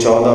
14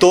2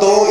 2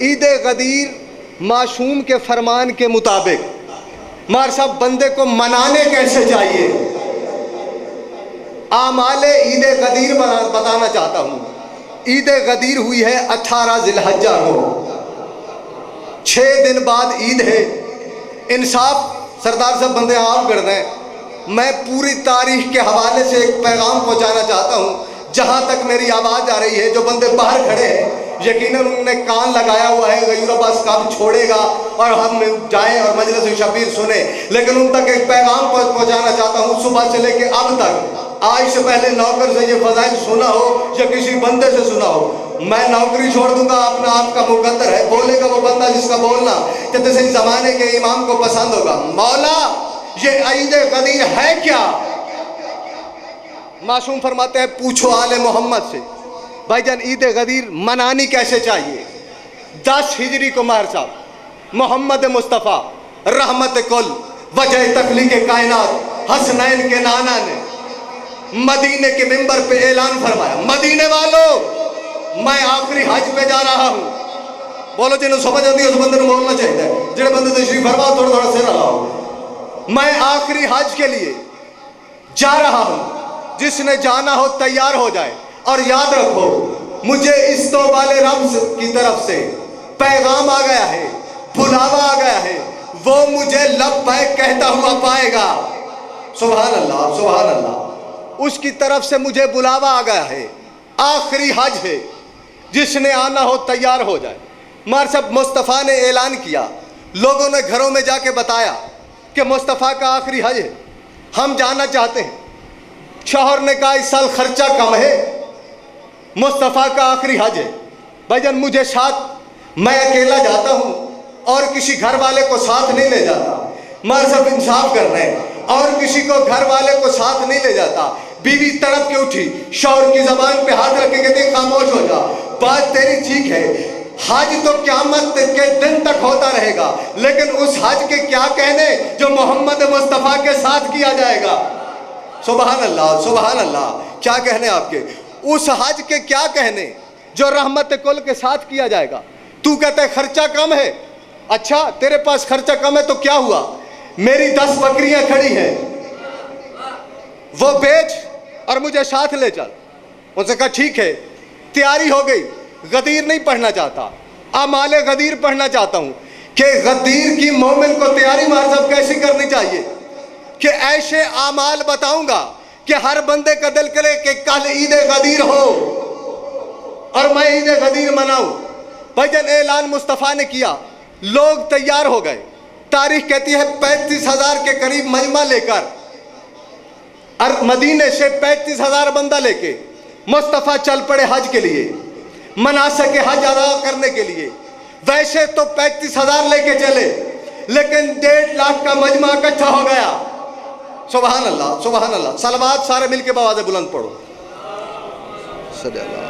عید غدیر معصوم کے فرمان کے مطابق مار صاحب بندے کو منانے کیسے چاہیے؟ اعمال عید غدیر بتانا چاہتا ہوں۔ عید غدیر ہوئی ہے 18 ذی الحجہ کو، 6 دن بعد عید ہے۔ انصاف سردار صاحب بندے آپ کر دیں، میں پوری تاریخ کے حوالے سے ایک پیغام پہنچانا چاہتا ہوں جہاں تک میری آواز آ رہی ہے۔ جو بندے باہر کھڑے ہیں یقیناً انہوں نے کان لگایا ہوا ہے غیور عباس کب چھوڑے گا اور ہم جائیں اور مجلس شبیر سنیں، لیکن ان تک ایک پیغام پہنچانا چاہتا ہوں۔ صبح سے لے کے اب تک آج سے پہلے نوکر سے یہ فضائل سنا ہو یا کسی بندے سے سنا ہو، میں نوکری چھوڑ دوں گا، اپنا آپ کا مقدر ہے، بولے گا وہ بندہ جس کا بولنا کہ کسی زمانے کے امام کو پسند ہوگا۔ مولا یہ عید غدیر ہے کیا؟ معصوم فرماتے ہیں پوچھو آل محمد سے۔ بھائی جان عید غدیر منانی کیسے چاہیے؟ 10 ہجری کو ماہر صاحب محمد مصطفیٰ رحمت کل وجہ تخلیق کائنات حسنین کے نانا نے مدینے کے منبر پہ اعلان فرمایا، مدینے والوں میں آخری حج پہ جا رہا ہوں۔ بولو جنہوں سمجھ آتی ہے اس بندے نے بولنا چاہیے، جنہیں بندے تشریف فرماؤ تھوڑا تھوڑا سر ہلاؤ۔ میں آخری حج کے لیے جا رہا ہوں، جس نے جانا ہو تیار ہو جائے، اور یاد رکھو مجھے اس تو والے رب کی طرف سے پیغام آ گیا ہے، بلاوا آ گیا ہے، وہ مجھے لبیک کہتا ہوا پائے گا۔ سبحان اللہ سبحان اللہ، اس کی طرف سے مجھے بلاوا آ گیا ہے، آخری حج ہے، جس نے آنا ہو تیار ہو جائے۔ مار صاحب مصطفیٰ نے اعلان کیا، لوگوں نے گھروں میں جا کے بتایا کہ مصطفیٰ کا آخری حج ہے، ہم جانا چاہتے ہیں۔ شوہر نے کہا اس سال خرچہ کم ہے، مصطفیٰ کا آخری حج ہے، بھائی جان مجھے ساتھ، میں اکیلا جاتا ہوں اور کسی گھر والے کو ساتھ نہیں لے جاتا۔ مار صاحب انصاف کر رہے ہیں، اور کسی کو گھر والے کو ساتھ نہیں لے جاتا۔ بیوی تڑپ کے اٹھی، شوہر کی زبان پہ ہاتھ رکھے کہتے خاموش ہو جا، بات تیری ٹھیک ہے، حج تو قیامت کے دن تک ہوتا رہے گا، لیکن اس حج کے کیا کہنے جو محمد مصطفیٰ کے ساتھ کیا جائے گا۔ سبحان اللہ سبحان اللہ، کیا کہنے آپ کے اس حج کے کیا کہنے جو رحمت کل کے ساتھ کیا جائے گا۔ تو کہتا ہے خرچہ کم ہے، اچھا تیرے پاس خرچہ کم ہے تو کیا ہوا، میری 10 بکریاں کھڑی ہیں، وہ بیچ اور مجھے ساتھ لے چل۔ ان سے کہا ٹھیک ہے، تیاری ہو گئی، غدیر نہیں پڑھنا چاہتا، اعمال غدیر پڑھنا چاہتا ہوں کہ غدیر کی مومن کو تیاری مار صاحب کیسی کرنی چاہیے، کہ ایسے اعمال بتاؤں گا کہ ہر بندے کا دل کرے کہ کل عید غدیر ہو اور میں عید غدیر مناؤں۔ بھائی جان اعلان مصطفیٰ نے کیا، لوگ تیار ہو گئے، تاریخ کہتی ہے 35,000 کے قریب مجمع لے کر، اور مدینے سے 35,000 بندہ لے کے مصطفیٰ چل پڑے حج کے لیے، مناسک حج ادا کرنے کے لیے۔ ویسے تو 35,000 لے کے چلے، لیکن 1.5 لاکھ کا مجمع اکٹھا ہو گیا۔ سبحان اللہ سبحان اللہ، صلوات سارے مل کے بآواز بلند پڑھو۔ صلی اللہ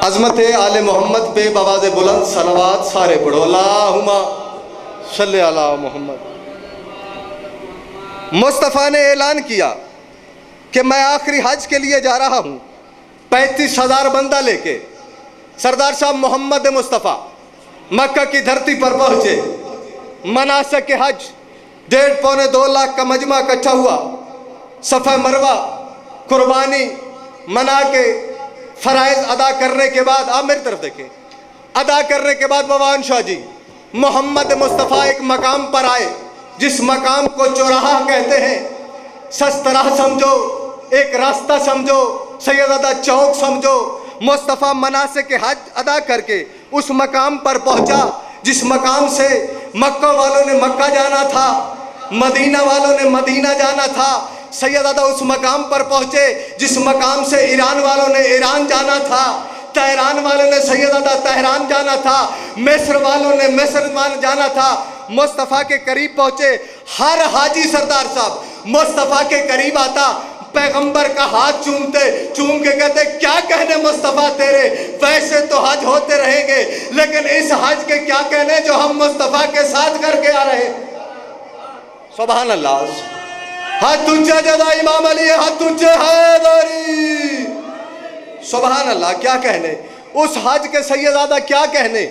عظمت آل محمد پہ بآواز بلند صلوات سارے پڑھو۔ اللہم صلی علی محمد۔ مصطفیٰ نے اعلان کیا کہ میں آخری حج کے لیے جا رہا ہوں، 35,000 بندہ لے کے۔ سردار صاحب محمد مصطفیٰ مکہ کی دھرتی پر پہنچے، مناسک حج 1.5 پونے 2 لاکھ کا مجمع اکٹھا ہوا، صفا مروہ قربانی منا کے فرائض ادا کرنے کے بعد، آپ میری طرف دیکھیں، ادا کرنے کے بعد بابان شاہ جی محمد مصطفیٰ ایک مقام پر آئے، جس مقام کو چوراہا کہتے ہیں، سستراہ سمجھو، ایک راستہ سمجھو، سیدزادہ چوک سمجھو۔ مصطفیٰ مناسک حج ادا کر کے اس مقام پر پہنچا جس مقام سے مکہ والوں نے مکہ جانا تھا، مدینہ والوں نے مدینہ جانا تھا۔ سیدزادہ اس مقام پر پہنچے جس مقام سے ایران والوں نے ایران جانا تھا، تہران والوں نے سیدزادہ تہران جانا تھا، مصر والوں نے مصر جانا تھا۔ مصطفیٰ کے قریب پہنچے، ہر حاجی سردار صاحب مصطفیٰ کے قریب آتا، پیغمبر کا ہاتھ چوم کے کہتے کیا کہنے مصطفیٰ تیرے، ویسے تو حج ہوتے رہیں گے لیکن اس حج کے کیا کہنے جو ہم مصطفیٰ کے ساتھ کر کے آ رہے۔ سبحان اللہ، ہاتھ اونچا جدا امام علی، ہاتھ اونچے حیدری۔ سبحان اللہ، کیا کہنے اس حج کے سیدزادہ کیا کہنے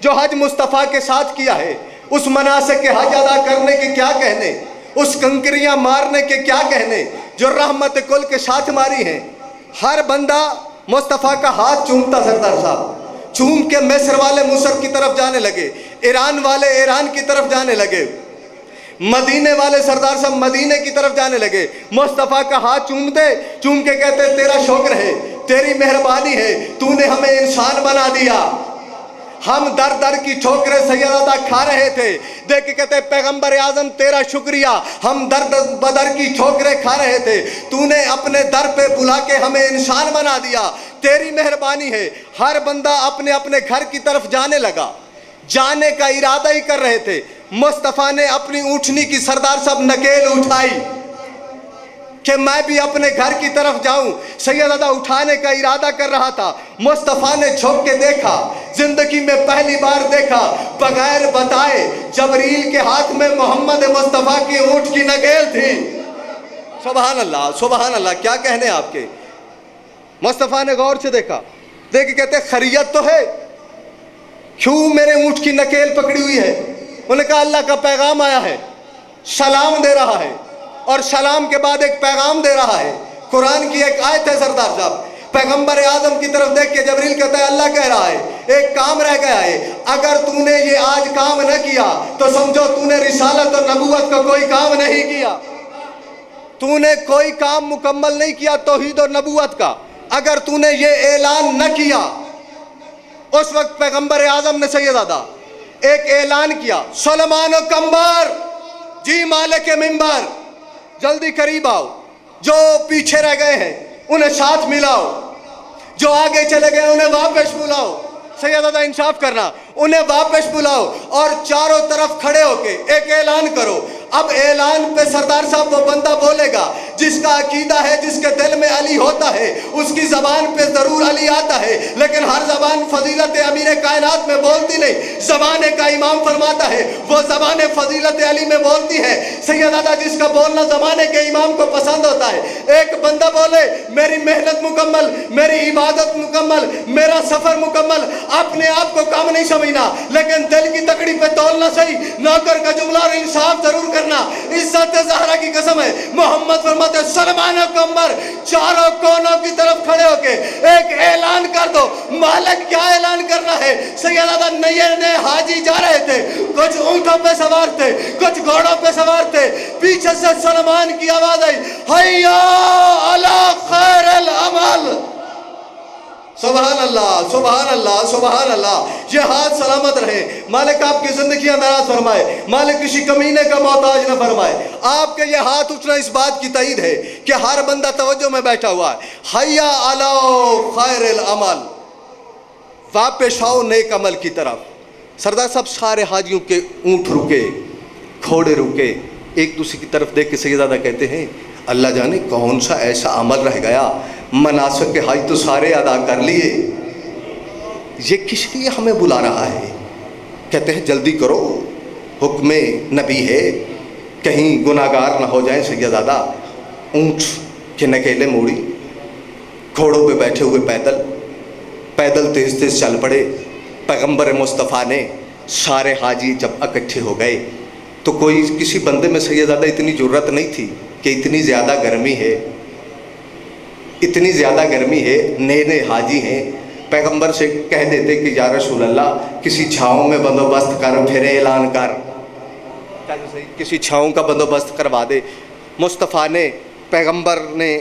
جو حج مصطفیٰ کے ساتھ کیا ہے، اس مناسک کے حج ادا کرنے کے کیا کہنے، اس کنکریاں مارنے کے کیا کہنے جو رحمت کل کے ساتھ ماری ہیں۔ ہر بندہ مصطفیٰ کا ہاتھ چومتا سردار صاحب، چوم کے مصر والے مصر کی طرف جانے لگے، ایران والے ایران کی طرف جانے لگے، مدینے والے سردار صاحب مدینے کی طرف جانے لگے، مصطفیٰ کا ہاتھ چومتے، چوم کے کہتے تیرا شکر ہے، تیری مہربانی ہے، تو نے ہمیں انسان بنا دیا۔ ہم در در کی ٹھوکریں سیدزادہ کھا رہے تھے، دیکھ کے کہتے پیغمبر اعظم تیرا شکریہ، ہم در بدر کی ٹھوکریں کھا رہے تھے، تو نے اپنے در پہ بلا کے ہمیں انسان بنا دیا، تیری مہربانی ہے۔ ہر بندہ اپنے اپنے گھر کی طرف جانے لگا، جانے کا ارادہ ہی کر رہے تھے۔ مصطفیٰ نے اپنی اونٹنی کی سردار صاحب نکیل اٹھائی کہ میں بھی اپنے گھر کی طرف جاؤں، سیدزادہ اٹھانے کا ارادہ کر رہا تھا۔ مصطفیٰ نے جھک کے دیکھا، زندگی میں پہلی بار دیکھا، بغیر بتائے جبریل کے ہاتھ میں محمد مصطفیٰ کی اونٹ کی نکیل تھی۔ سبحان اللہ سبحان اللہ، کیا کہنے آپ کے۔ مصطفیٰ نے غور سے دیکھا، دیکھ کے کہتے خیریت تو ہے، کیوں میرے اونٹ کی نکیل پکڑی ہوئی ہے؟ انہوں نے کہا اللہ کا پیغام آیا ہے، سلام دے رہا ہے، اور سلام کے بعد ایک پیغام دے رہا ہے۔ قرآن کی ایک آیت ہے سردار صاحب، پیغمبر اعظم کی طرف دیکھ کے جبریل کہتا ہے اللہ کہہ رہا ہے ایک کام رہ گیا ہے، اگر تو نے یہ آج کام نہ کیا تو سمجھو تو نے رسالت اور نبوت کا کوئی کام نہیں کیا، تو نے کوئی کام مکمل نہیں کیا توحید اور نبوت کا، اگر تو نے یہ اعلان نہ کیا۔ اس وقت پیغمبر اعظم نے سیدزادہ ایک اعلان کیا، سلمان و کمبر، جی مالک منبر، جلدی قریب آؤ، جو پیچھے رہ گئے ہیں انہیں ساتھ ملاؤ، جو آگے چلے گئے انہیں واپس بلاؤ۔ سیدزادہ انصاف کرنا، انہیں واپس بلاؤ اور چاروں طرف کھڑے ہو کے ایک اعلان کرو۔ اب اعلان پہ سردار صاحب وہ بندہ بولے گا جس کا عقیدہ ہے، جس کے دل میں علی ہوتا ہے، اس کی زبان پہ ضرور علی آتا ہے، لیکن ہر زبان فضیلت امیر کائنات میں بولتی نہیں، زبان کا امام فرماتا ہے وہ زبان فضیلت علی میں بولتی ہے۔ سیدزادہ جس کا بولنا زمانے کے امام کو پسند ہوتا ہے، ایک بندہ بولے میری محنت مکمل، میری عبادت مکمل، میرا سفر مکمل، اپنے آپ کو کم نہیں سمجھنا لیکن دل کی تکڑی پہ تولنا صحیح، نوکر کا جملہ اور انصاف ضرور کرنا۔ عزت زہرا کی قسم ہے، محمد فرماتے سلمان و کمبر، چاروں کونوں کی طرف کھڑے ہو کے ایک اعلان کر دو۔ مالک کیا اعلان کرنا ہے؟ سیدزادہ نئے حاجی جا رہے تھے، کچھ اونٹوں پہ سوار تھے، کچھ گھوڑوں پہ سوار تھے، پیچھے سے سلمان کی آواز آئی، حیا علی خیر العمل۔ سبحان اللہ سبحان اللہ سبحان اللہ، یہ ہاتھ سلامت رہے، مالک آپ کی زندگیاں دراز فرمائے، مالک کسی کمینے کا محتاج نہ فرمائے۔ آپ کے یہ ہاتھ اٹھنا اس بات کی تائید ہے کہ ہر بندہ توجہ میں بیٹھا ہوا ہے۔ حیا علی خیر العمل، واپس آؤ نیک عمل کی طرف۔ سردار صاحب سارے حاجیوں کے اونٹ رکے، گھوڑے رکے، ایک دوسرے کی طرف دیکھ کے سیدزادہ کہتے ہیں اللہ جانے کون سا ایسا عمل رہ گیا، مناسک کے حج تو سارے ادا کر لیے، یہ کس لیے ہمیں بلا رہا ہے؟ کہتے ہیں جلدی کرو، حکم نبی ہے، کہیں گناہگار نہ ہو جائیں۔ سیدزادہ اونٹ کے نکیلے موڑی، گھوڑوں پہ بیٹھے ہوئے پیدل تیز تیز چل پڑے۔ پیغمبر مصطفیٰ نے سارے حاجی جب اکٹھے ہو گئے تو کوئی کسی بندے میں سیدزادہ اتنی جرت نہیں تھی کہ اتنی زیادہ گرمی ہے، اتنی زیادہ گرمی ہے، نئے حاجی ہیں، پیغمبر سے کہہ دیتے کہ یا رسول اللہ کسی چھاؤں میں بندوبست کر، پھر اعلان کر، کسی چھاؤں کا بندوبست کروا دے۔ مصطفیٰ نے، پیغمبر نے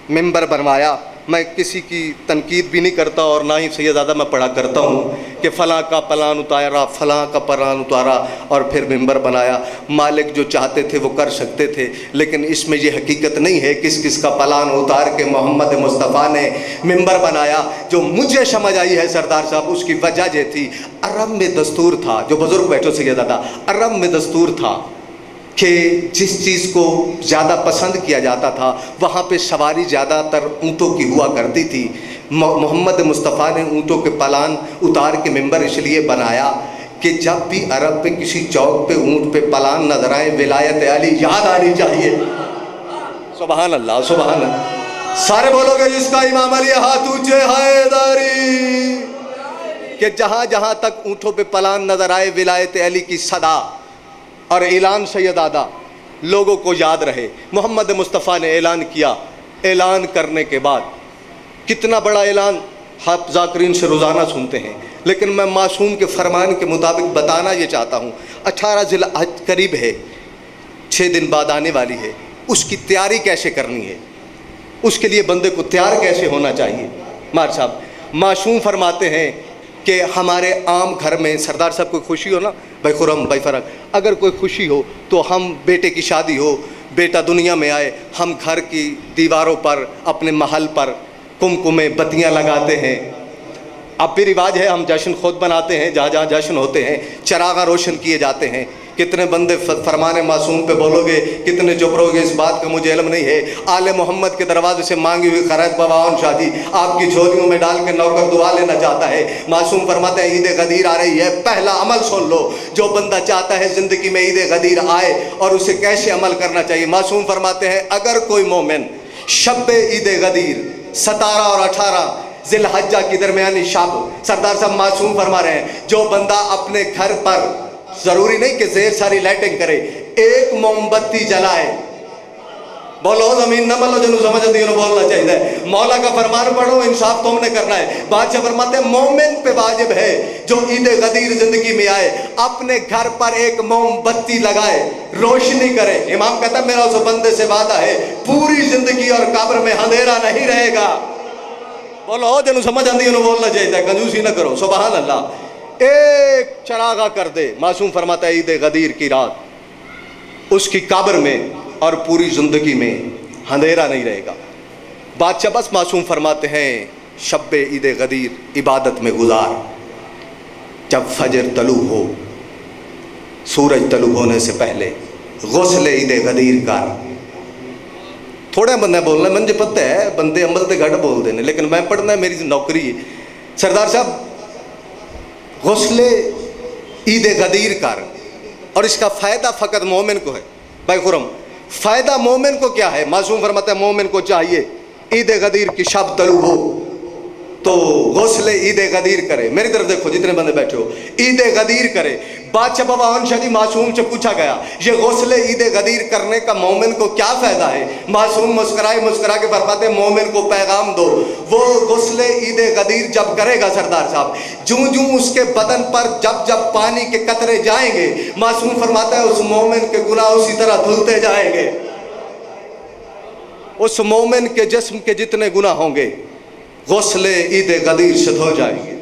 منبر بنوایا۔ میں کسی کی تنقید بھی نہیں کرتا اور نہ ہی سیدزادہ میں پڑھا کرتا ہوں کہ فلاں کا پلان اتارا، فلاں کا پلان اتارا اور پھر منبر بنایا۔ مالک جو چاہتے تھے وہ کر سکتے تھے، لیکن اس میں یہ حقیقت نہیں ہے کس کس کا پلان اتار کے محمد مصطفیٰ نے منبر بنایا۔ جو مجھے سمجھ آئی ہے سردار صاحب، اس کی وجہ یہ تھی عرب میں دستور تھا، جو بزرگ بیٹھو سیدزادہ، عرب میں دستور تھا کہ جس چیز کو زیادہ پسند کیا جاتا تھا وہاں پہ سواری زیادہ تر اونٹوں کی ہوا کرتی تھی۔ محمد مصطفیٰ نے اونٹوں کے پلان اتار کے منبر اس لیے بنایا کہ جب بھی عرب پہ کسی چوک پہ اونٹ پہ پلان نظر آئے ولایت علی یاد آنی چاہیے۔ سبحان اللہ سبحان اللہ، سارے بولو گے جس کا امام علی ہاتھ اونچے حیدری۔ کہ جہاں جہاں تک اونٹوں پہ پلان نظر آئے ولایت علی کی صدا اور اعلان سید آدھا لوگوں کو یاد رہے۔ محمد مصطفیٰ نے اعلان کیا، اعلان کرنے کے بعد کتنا بڑا اعلان آپ ذاکرین سے روزانہ سنتے ہیں، لیکن میں معصوم کے فرمان کے مطابق بتانا یہ چاہتا ہوں۔ 18 ذی الحج قریب ہے، 6 دن بعد آنے والی ہے، اس کی تیاری کیسے کرنی ہے، اس کے لیے بندے کو تیار کیسے ہونا چاہیے۔ مار صاحب معصوم فرماتے ہیں کہ ہمارے عام گھر میں سردار صاحب کوئی خوشی ہو نا، بھائی خرم بھائی فرق، اگر کوئی خوشی ہو تو ہم بیٹے کی شادی ہو، بیٹا دنیا میں آئے، ہم گھر کی دیواروں پر اپنے محل پر کمکمیں بتیاں لگاتے ہیں۔ اب بھی رواج ہے، ہم جشن خود بناتے ہیں، جہاں جہاں جشن ہوتے ہیں چراغاں روشن کیے جاتے ہیں۔ کتنے بندے فرمان معصوم پہ بولو گے، کتنے چپ رہو گے، اس بات کا مجھے علم نہیں ہے۔ آل محمد کے دروازے سے مانگی ہوئی خیرات باباون شادی آپ کی جھولیوں میں ڈال کے نوکر دعا لینا چاہتا ہے۔ معصوم فرماتے ہیں عید غدیر آ رہی ہے، پہلا عمل سن لو، جو بندہ چاہتا ہے زندگی میں عید غدیر آئے اور اسے کیسے عمل کرنا چاہیے۔ معصوم فرماتے ہیں اگر کوئی مومن شب عید غدیر 17 اور 18 ذی الحجہ کی درمیانی شب، سردار صاحب معصوم فرما رہے ہیں، جو بندہ اپنے گھر پر ضروری نہیں کہ زیر ساری لائٹنگ کرے، ایک موم بتی جلائے، بولو زمین نہ ملو جنو سمجھ دیو بولنا چاہیے، مولا کا فرمان پڑھو، انصاف تم نے کرنا ہے۔ بادشاہ فرماتے ہیں مومن پہ واجب ہے جو عید غدیر زندگی میں آئے اپنے گھر پر ایک موم بتی لگائے، روشنی کرے۔ امام کہتا ہے میرا اس بندے سے وعدہ ہے پوری زندگی اور قبر میں اندھیرا نہیں رہے گا۔ بولو جنو سمجھ آندی انہوں بولنا چاہیے، کنجوسی نہ کرو، سبحان اللہ۔ ایک چراغا کر دے، معصوم فرماتا ہے عید غدیر کی رات اس کی قبر میں اور پوری زندگی میں اندھیرا نہیں رہے گا۔ بادشاہ بس معصوم فرماتے ہیں شب عید غدیر عبادت میں گزار، جب فجر طلوع ہو، سورج طلوع ہونے سے پہلے غسل عید غدیر کر۔ تھوڑے بندے بولنا مجھے پتہ ہے بندے عمل تے گھٹ بول دینے، لیکن میں پڑھنا ہے، میری نوکری ہے۔ سردار صاحب غسل عید غدیر کر، اور اس کا فائدہ فقط مومن کو ہے۔ بھائی خرم فائدہ مومن کو کیا ہے؟ معصوم فرماتا ہے مومن کو چاہیے عید غدیر کی شب طلوع ہو تو غسل عید غدیر کرے۔ میری طرف دیکھو جتنے بندے بیٹھے ہو، عید غدیر کرے۔ بادشاہ بابا ہن شاہ جی معصوم سے پوچھا گیا یہ غسل عید غدیر کرنے کا مومن کو کیا فائدہ ہے؟ معصوم مسکرا کے فرماتے ہیں مومن کو پیغام دو، وہ غسل عید غدیر جب کرے گا سردار صاحب، جوں جوں اس کے بدن پر جب جب پانی کے قطرے جائیں گے، معصوم فرماتا ہے اس مومن کے گناہ اسی طرح دھلتے جائیں گے۔ اس مومن کے جسم کے جتنے گناہ ہوں گے غسل عید غدیر سے دھو جائیں گے۔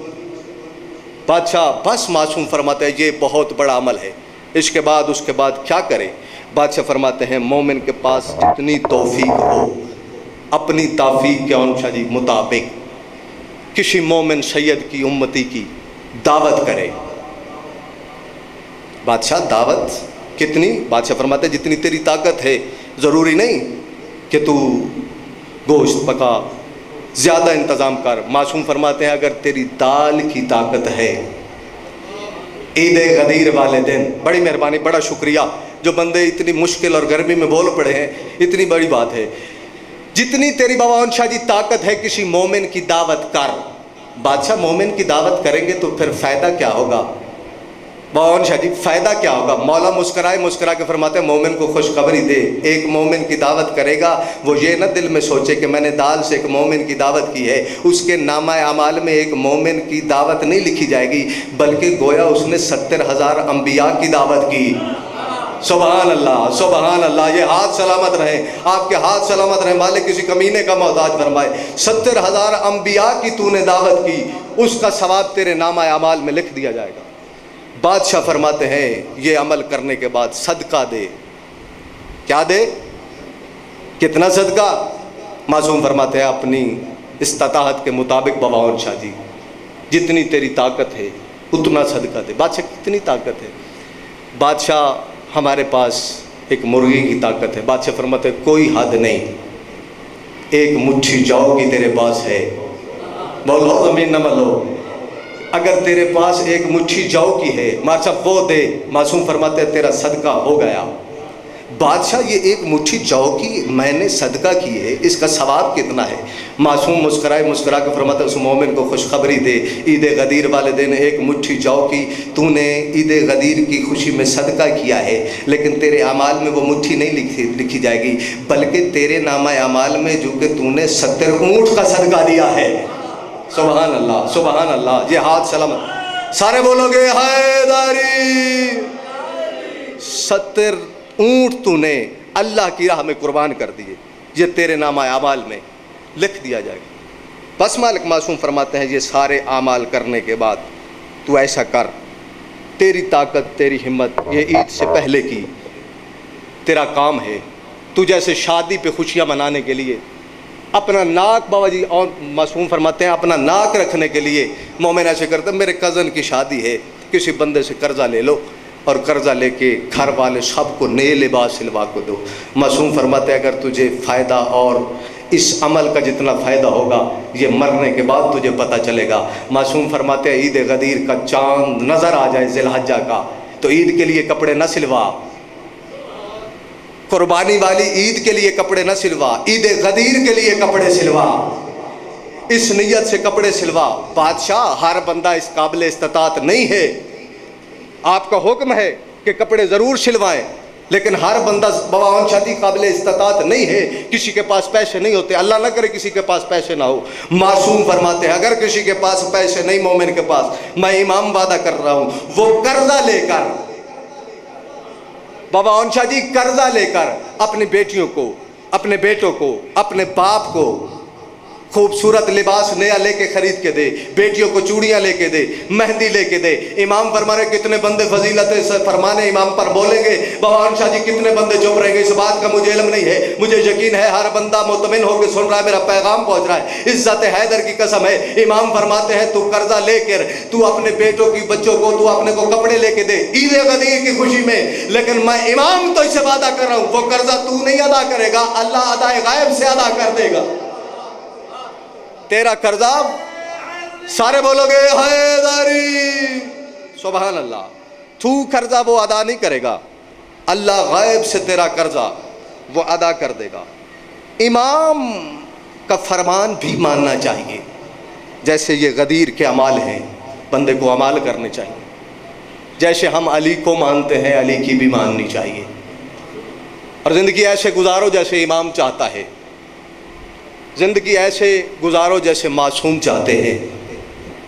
بادشاہ بس معصوم فرماتے ہیں یہ بہت بڑا عمل ہے، اس کے بعد کیا کرے؟ بادشاہ فرماتے ہیں مومن کے پاس جتنی توفیق ہو اپنی توفیق کے انشاء جی مطابق کسی مومن سید کی امتی کی دعوت کرے۔ بادشاہ دعوت کتنی؟ بادشاہ فرماتے ہیں جتنی تیری طاقت ہے، ضروری نہیں کہ تو گوشت پکا، زیادہ انتظام کر۔ معصوم فرماتے ہیں اگر تیری دال کی طاقت ہے عید غدیر والے دن، بڑی مہربانی، بڑا شکریہ، جو بندے اتنی مشکل اور گرمی میں بول پڑے ہیں، اتنی بڑی بات ہے۔ جتنی تیری بابا شاہ جی طاقت ہے کسی مومن کی دعوت کر۔ بادشاہ مومن کی دعوت کریں گے تو پھر فائدہ کیا ہوگا؟ بابا شاہ جی فائدہ کیا ہوگا؟ مولا مسکرا کے فرماتے ہیں مومن کو خوشخبری دے، ایک مومن کی دعوت کرے گا وہ یہ نہ دل میں سوچے کہ میں نے دال سے ایک مومن کی دعوت کی ہے، اس کے نامہ اعمال میں ایک مومن کی دعوت نہیں لکھی جائے گی، بلکہ گویا اس نے 70,000 انبیاء کی دعوت کی۔ سبحان اللہ سبحان اللہ، یہ ہاتھ سلامت رہیں، آپ کے ہاتھ سلامت رہیں، مالک کسی کمینے کا محتاج فرمائے۔ 70,000 انبیاء کی تو نے دعوت کی، اس کا ثواب تیرے نامہ اعمال میں لکھ دیا جائے گا۔ بادشاہ فرماتے ہیں یہ عمل کرنے کے بعد صدقہ دے۔ کیا دے؟ کتنا صدقہ؟ معصوم فرماتے ہیں اپنی استطاعت کے مطابق باباون شاہ جی جتنی تیری طاقت ہے اتنا صدقہ دے۔ بادشاہ کتنی طاقت ہے؟ بادشاہ ہمارے پاس ایک مرغی کی طاقت ہے۔ بادشاہ فرماتے ہیں کوئی حد نہیں، ایک مٹھی جو کی تیرے پاس ہے، بولو زمین نہ ملو، اگر تیرے پاس ایک مٹھی جو کی ہے مار صاحب وہ دے۔ معصوم فرماتے ہیں تیرا صدقہ ہو گیا۔ بادشاہ یہ ایک مٹھی جو کی میں نے صدقہ کی ہے، اس کا ثواب کتنا ہے؟ معصوم مسکرا کے فرماتا ہے اس مومن کو خوشخبری دے، عید غدیر والے دن ایک مٹھی جو کی تو نے عید غدیر کی خوشی میں صدقہ کیا ہے، لیکن تیرے اعمال میں وہ مٹھی نہیں لکھی جائے گی، بلکہ تیرے نامہ اعمال میں جو کہ تو نے 70 اونٹ کا صدقہ دیا ہے۔ سبحان اللہ، سبحان اللہ، یہ ہاتھ سلامت، سارے بولو گے حیداری۔ 70 اونٹ تو نے اللہ کی راہ میں قربان کر دیے، یہ تیرے نامہ اعمال میں لکھ دیا جائے گا۔ بس مالک معصوم فرماتے ہیں یہ سارے اعمال کرنے کے بعد تو ایسا کر، تیری طاقت تیری ہمت یہ عید سے پہلے کی تیرا کام ہے، تو جیسے شادی پہ خوشیاں منانے کے لیے اپنا ناک، بابا جی اور معصوم فرماتے ہیں اپنا ناک رکھنے کے لیے مومن ایسے کرتے ہیں، میرے کزن کی شادی ہے، کسی بندے سے قرضہ لے لو اور قرضہ لے کے گھر والے سب کو نئے لباس سلوا کو دو۔ معصوم فرماتے ہیں اگر تجھے فائدہ اور اس عمل کا جتنا فائدہ ہوگا یہ مرنے کے بعد تجھے پتہ چلے گا۔ معصوم فرماتے ہیں عید غدیر کا چاند نظر آ جائے ذی الحجہ کا تو عید کے لیے کپڑے نہ سلوا، قربانی والی عید کے لیے کپڑے نہ سلوا، عید غدیر کے لیے کپڑے سلوا، اس نیت سے کپڑے سلوا۔ بادشاہ ہر بندہ اس قابل استطاعت نہیں ہے، آپ کا حکم ہے کہ کپڑے ضرور سلوائیں، لیکن ہر بندہ بواون شادی قابل استطاعت نہیں ہے، کسی کے پاس پیسے نہیں ہوتے، اللہ نہ کرے کسی کے پاس پیسے نہ ہو۔ معصوم فرماتے ہیں اگر کسی کے پاس پیسے نہیں، مومن کے پاس، میں امام وعدہ کر رہا ہوں وہ قرضہ لے کر، بابا اون شاہ جی قرضہ لے کر اپنی بیٹیوں کو، اپنے بیٹوں کو، اپنے باپ کو خوبصورت لباس نیا لے کے خرید کے دے، بیٹیوں کو چوڑیاں لے کے دے، مہندی لے کے دے۔ امام فرما رہے کتنے بندے فضیلت فرمانے امام پر بولیں گے، بابا اون شاہ جی کتنے بندے چپ رہیں گے، اس بات کا مجھے علم نہیں ہے، مجھے یقین ہے ہر بندہ مطمئن ہو کے سن رہا ہے، میرا پیغام پہنچ رہا ہے۔ عزت حیدر کی قسم ہے، امام فرماتے ہیں تو قرضہ لے کر تو اپنے بیٹوں کی بچوں کو، تو اپنے کو کپڑے لے کے دے عید غدیر کی خوشی میں، لیکن میں امام تو اسے وعدہ کر رہا ہوں وہ قرضہ تو نہیں ادا کرے گا، اللہ ادائے غائب سے ادا کر دے گا تیرا قرضہ۔ سارے بولو گے حیداری، سبحان اللہ۔ تو قرضہ وہ ادا نہیں کرے گا، اللہ غائب سے تیرا قرضہ وہ ادا کر دے گا۔ امام کا فرمان بھی ماننا چاہیے، جیسے یہ غدیر کے اعمال ہیں بندے کو اعمال کرنے چاہیے، جیسے ہم علی کو مانتے ہیں علی کی بھی ماننی چاہیے، اور زندگی ایسے گزارو جیسے امام چاہتا ہے، زندگی ایسے گزارو جیسے معصوم چاہتے ہیں۔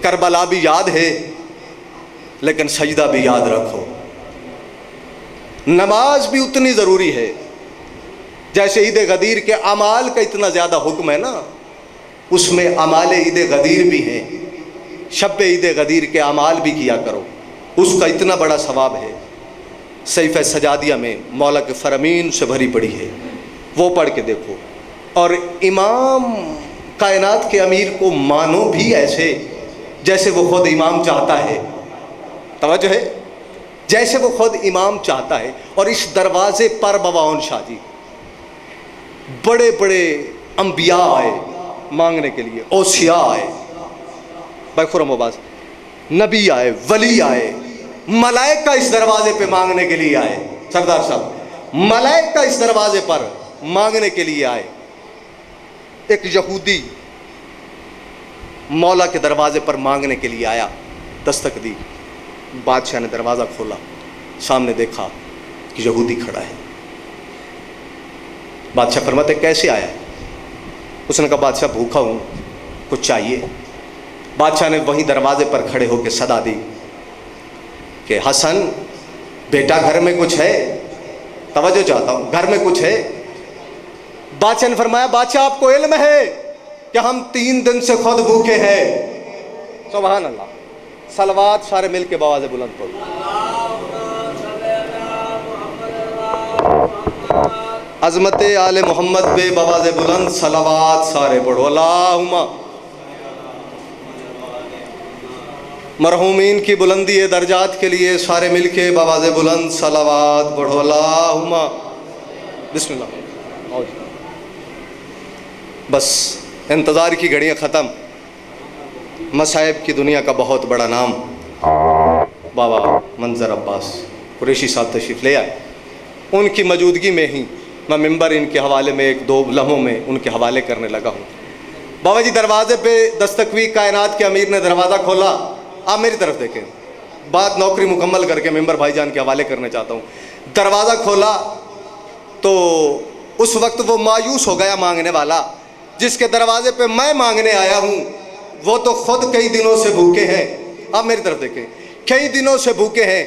کربلا بھی یاد ہے لیکن سجدہ بھی یاد رکھو، نماز بھی اتنی ضروری ہے جیسے عید غدیر کے اعمال کا اتنا زیادہ حکم ہے نا، اس میں اعمال عید غدیر بھی ہیں، شب عید غدیر کے اعمال بھی کیا کرو، اس کا اتنا بڑا ثواب ہے۔ صحیفہ سجادیہ میں مولا کے فرامین سے بھری پڑی ہے، وہ پڑھ کے دیکھو، اور امام کائنات کے امیر کو مانو بھی ایسے جیسے وہ خود امام چاہتا ہے، توجہ ہے، جیسے وہ خود امام چاہتا ہے۔ اور اس دروازے پر بابا اون شاہ جی بڑے بڑے انبیاء آئے مانگنے کے لیے، اوصیاء آئے، بھائی خرم آباز، نبی آئے، ولی آئے، ملائکہ اس دروازے پہ مانگنے کے لیے آئے، سردار صاحب ملائکہ اس دروازے پر مانگنے کے لیے آئے۔ ایک یہودی مولا کے دروازے پر مانگنے کے لیے آیا، دستک دی، بادشاہ نے دروازہ کھولا، سامنے دیکھا کہ یہودی کھڑا ہے۔ بادشاہ فرماتے کیسے آیا؟ اس نے کہا بادشاہ بھوکا ہوں، کچھ چاہیے؟ بادشاہ نے وہیں دروازے پر کھڑے ہو کے صدا دی کہ حسن بیٹا گھر میں کچھ ہے؟ توجہ چاہتا ہوں، گھر میں کچھ ہے؟ بادشاہ نے فرمایا بادشاہ آپ کو علم ہے کہ ہم 3 دن سے خود بھوکے ہیں۔ سبحان اللہ، صلوات سارے مل کے بآواز بلند پڑھو۔ عظمت آل محمد بے بآواز بلند صلوات سارے پڑھو۔ اللہم مرحومین کی بلندی درجات کے لیے سارے مل کے بآواز بلند صلوات پڑھو۔ اللہم بسم اللہ۔ بس انتظار کی گھڑیاں ختم، مصائب کی دنیا کا بہت بڑا نام بابا منظر عباس قریشی صاحب تشریف لے آئے۔ ان کی موجودگی میں ہی میں ممبر ان کے حوالے میں ایک دو لمحوں میں ان کے حوالے کرنے لگا ہوں۔ بابا جی دروازے پہ دستک ہوئی، کائنات کے امیر نے دروازہ کھولا۔ آپ میری طرف دیکھیں، بات نوکری مکمل کر کے ممبر بھائی جان کے حوالے کرنے چاہتا ہوں۔ دروازہ کھولا تو اس وقت وہ مایوس ہو گیا مانگنے والا، جس کے دروازے پہ میں مانگنے آیا ہوں وہ تو خود کئی دنوں سے بھوکے ہیں۔ آپ میری طرف دیکھیں، کئی دنوں سے بھوکے ہیں۔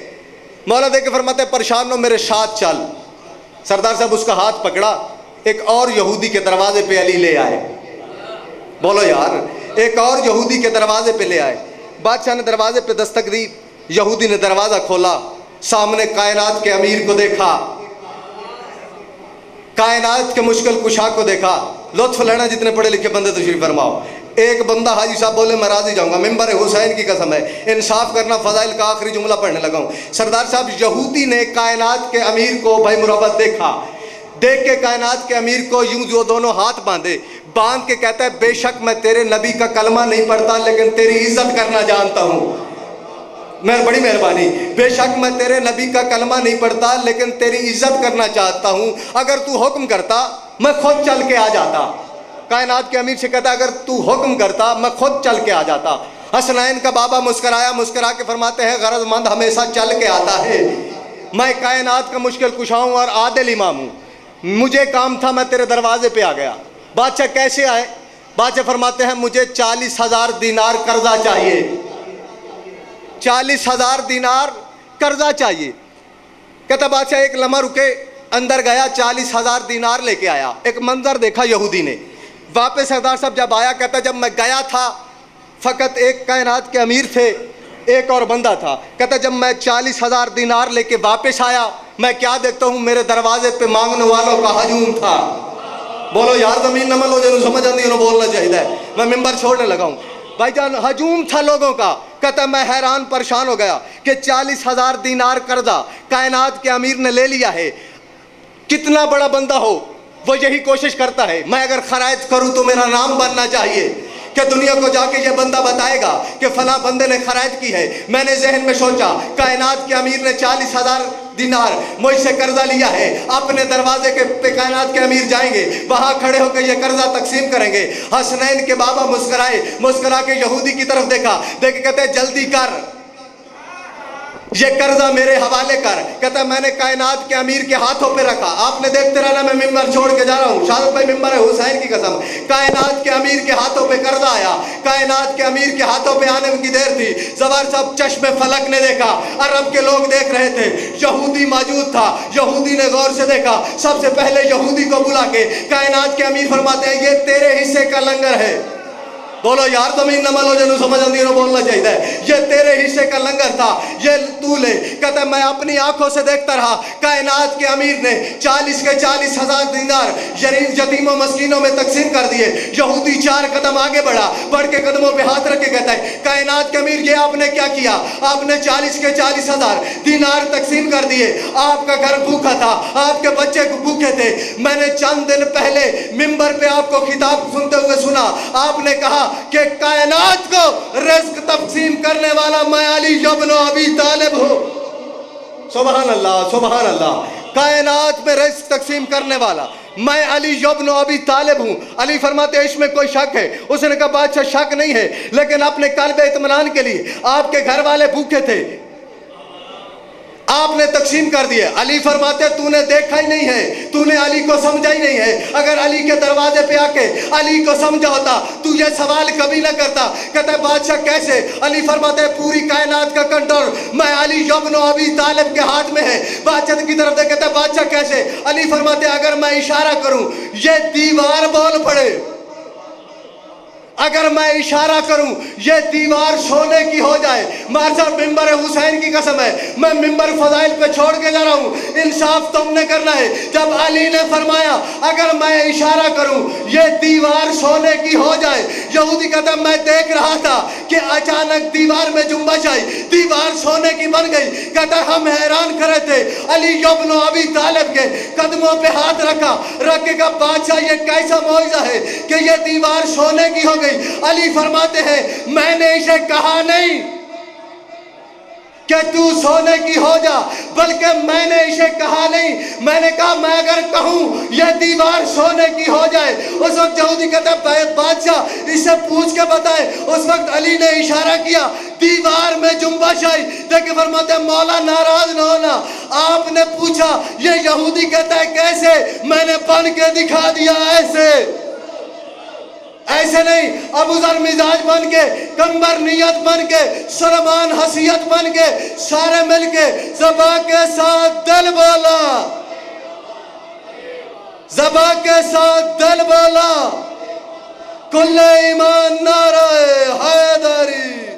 مولا دیکھ کے فرماتے ہیں پریشان ہو میرے ساتھ چل۔ سردار صاحب اس کا ہاتھ پکڑا، ایک اور یہودی کے دروازے پہ علی لے آئے۔ بولو یار، ایک اور یہودی کے دروازے پہ لے آئے۔ بادشاہ نے دروازے پہ دستک دی، یہودی نے دروازہ کھولا، سامنے کائنات کے امیر کو دیکھا، کائنات کے مشکل کشا کو دیکھا۔ لطف لینا جتنے پڑھے لکھے بندے تشریف فرماؤ۔ ایک بندہ حاجی صاحب بولے میں راضی جاؤں گا، ممبر حسین کی قسم ہے، انصاف کرنا فضائل کا آخری جملہ پڑھنے لگا ہوں۔ سردار صاحب یہودی نے کائنات کے امیر کو بھائی مربت دیکھا، دیکھ کے کائنات کے امیر کو یوں جو دونوں ہاتھ باندھ کے کہتا ہے بے شک میں تیرے نبی کا کلمہ نہیں پڑھتا لیکن تیری عزت کرنا جانتا ہوں۔ بڑی مہربانی، بے شک میں تیرے نبی کا کلمہ نہیں پڑھتا لیکن تیری عزت کرنا چاہتا ہوں، اگر تو حکم کرتا میں خود چل کے آ جاتا۔ کائنات کے امیر سے کہتا اگر تو حکم کرتا میں خود چل کے آ جاتا۔ حسنین کا بابا مسکرا کے فرماتے ہیں غرض مند ہمیشہ چل کے آتا ہے، میں کائنات کا مشکل کشا ہوں اور عادل امام ہوں، مجھے کام تھا میں تیرے دروازے پہ آ گیا۔ بادشاہ کیسے آئے؟ بادشاہ فرماتے ہیں مجھے 40,000 دینار قرضہ چاہیے، 40,000 دینار قرضہ چاہیے۔ کہتا بادشاہ ایک لمحہ رکے، اندر گیا 40,000 دینار لے کے آیا۔ ایک منظر دیکھا یہودی نے، واپس سردار صاحب جب آیا کہتا جب میں گیا تھا فقط ایک کائنات کے امیر تھے، ایک اور بندہ تھا۔ کہتا جب میں 40,000 دینار لے کے واپس آیا میں کیا دیکھتا ہوں میرے دروازے پہ مانگنے والوں کا ہجوم تھا۔ بولو یار زمین نمل ہو جائے سمجھ آتی انہوں بولنا چاہیے۔ میں ممبر چھوڑنے لگا ہوں بھائی جان، ہجوم تھا لوگوں کا۔ کہتا میں حیران پریشان ہو گیا کہ 40,000 دینار قرضہ کائنات کے امیر نے لے لیا ہے۔ کتنا بڑا بندہ ہو وہ یہی کوشش کرتا ہے میں اگر خرائط کروں تو میرا نام بننا چاہیے کہ دنیا کو جا کے یہ بندہ بتائے گا کہ فلاں بندے نے خرائط کی ہے۔ میں نے ذہن میں سوچا کائنات کے امیر نے 40,000 دینار مجھ سے قرضہ لیا ہے، اپنے دروازے کے پہ کائنات کے امیر جائیں گے، وہاں کھڑے ہو کے یہ قرضہ تقسیم کریں گے۔ حسنین کے بابا مسکرا کے یہودی کی طرف دیکھا، دیکھ کے کہتے جلدی کر یہ قرضہ میرے حوالے کر۔ کہتا ہے میں نے کائنات کے امیر کے ہاتھوں پہ رکھا، آپ نے دیکھتے رہنا میں ممبر چھوڑ کے جا رہا ہوں، شاہد بھائی ممبر حسین کی قسم۔ کائنات کے امیر کے ہاتھوں پہ قرضہ آیا، کائنات کے امیر کے ہاتھوں پہ آنے کی دیر تھی، زوار صاحب چشم فلک نے دیکھا، عرب کے لوگ دیکھ رہے تھے، یہودی موجود تھا، یہودی نے غور سے دیکھا، سب سے پہلے یہودی کو بلا کے کائنات کے امیر فرماتے ہیں یہ تیرے حصے کا لنگر ہے۔ بولو یار زمین نمل ہو جنو سمجھ آتی انہوں بولنا چاہیے۔ یہ تیرے حصے کا لنگر تھا، یہ تو لے۔ کہتا ہے میں اپنی آنکھوں سے دیکھتا رہا کائنات کے امیر نے 40,000 دینار یتیم و مسکینوں میں تقسیم کر دیے۔ یہودی 4 قدم آگے بڑھ کے قدموں پہ ہاتھ رکھ کے کہتا ہے کائنات کے امیر یہ آپ نے کیا کیا؟ آپ نے 40,000 دینار تقسیم کر دیے، آپ کا گھر بھوکا تھا، آپ کے بچے بھوکے تھے۔ میں نے چند دن پہلے ممبر پہ آپ کو خطاب سنتے ہوئے سنا، آپ نے کہا کہ کائنات کو رزق تقسیم کرنے والا میں علی ابن ابی طالب ہوں۔ سبحان اللہ سبحان اللہ، کائنات میں رزق تقسیم کرنے والا میں علی ابن ابی طالب ہوں۔ علی فرماتے ہیں اس میں کوئی شک ہے؟ اس نے کہا بادشاہ شک نہیں ہے، لیکن اپنے قلب اطمینان کے لیے آپ کے گھر والے بھوکے تھے، آپ نے تقسیم کر دیے۔ علی فرماتے تو نے دیکھا ہی نہیں ہے، تو نے علی کو سمجھا ہی نہیں ہے، اگر علی کے دروازے پہ آ کے علی کو سمجھا ہوتا تو یہ سوال کبھی نہ کرتا۔ کہتا ہے بادشاہ کیسے؟ علی فرماتے ہیں پوری کائنات کا کنٹرول میں علی ابن ابی طالب کے ہاتھ میں ہے۔ بادشاہ کی طرف دیکھتا ہے بادشاہ کیسے؟ علی فرماتے ہیں اگر میں اشارہ کروں یہ دیوار بول پڑے، اگر میں اشارہ کروں یہ دیوار سونے کی ہو جائے۔ مار صاحب ممبر حسین کی قسم ہے میں ممبر فضائل پہ چھوڑ کے جا رہا ہوں، انصاف تم نے کرنا ہے۔ جب علی نے فرمایا اگر میں اشارہ کروں یہ دیوار سونے کی ہو جائے، یہودی کہتا میں دیکھ رہا تھا کہ اچانک دیوار میں جنبش آئی، دیوار سونے کی بن گئی۔ کہتا ہم حیران کرے تھے، علی ابن ابی طالب کے قدموں پہ ہاتھ رکھا، رکھ کے کہا بادشاہ یہ کیسا معجزہ ہے کہ یہ دیوار سونے کی ہو گئی۔ علی فرماتے ہیں میں نے اسے کہا نہیں کہ تو سونے کی ہو جا، بلکہ میں نے اسے کہا نہیں، میں نے کہا میں اگر کہوں یہ دیوار سونے کی ہو جائے، اس وقت یہودی کہتا ہے بادشاہ اس سے پوچھ کے بتائے۔ اس وقت علی نے اشارہ کیا، دیوار میں جنبش آئی، دیکھیں فرماتے ہیں مولا ناراض نہ ہونا، آپ نے پوچھا یہ یہودی کہتا ہے کیسے، میں نے بن کے دکھا دیا ایسے، ایسے نہیں۔ ابو ذر مزاج بن کے، کمبر نیت بن کے، سلمان حسیت بن کے، سارے مل کے زبا کے ساتھ دل بولا، زبا کے ساتھ دل بولا، کل ایمان نعرہ حیدری۔